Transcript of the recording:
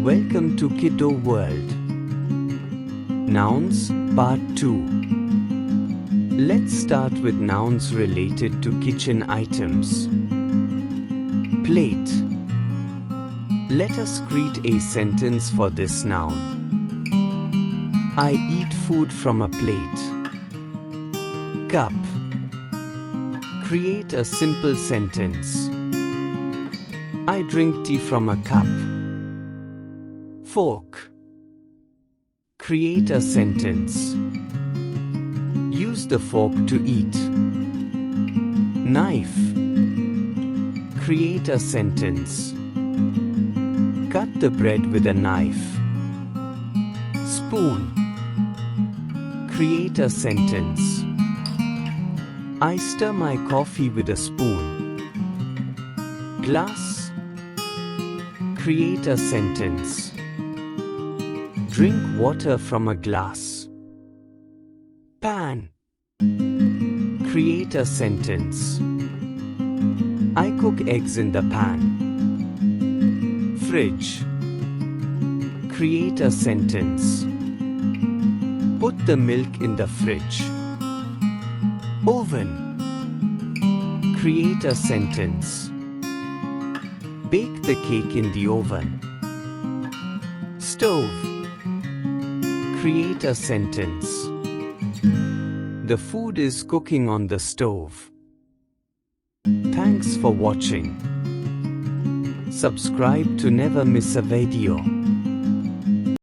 Welcome to Kiddo World. Nouns, Part 2. Let's start with nouns related to kitchen items. Plate. Let us create a sentence for this noun. I eat food from a plate. Cup. Create a simple sentence. I drink tea from a cup. Fork. Create a sentence. Use the fork to eat. Knife. Create a sentence. Cut the bread with a knife. Spoon. Create a sentence. I stir my coffee with a spoon. Glass. Create a sentence. Drink water from a glass. Pan. Create a sentence. I cook eggs in the pan. Fridge. Create a sentence. Put the milk in the fridge. Oven. Create a sentence. Bake the cake in the oven. Stove. Create a sentence. The food is cooking on the stove. Thanks for watching. Subscribe to never miss a video.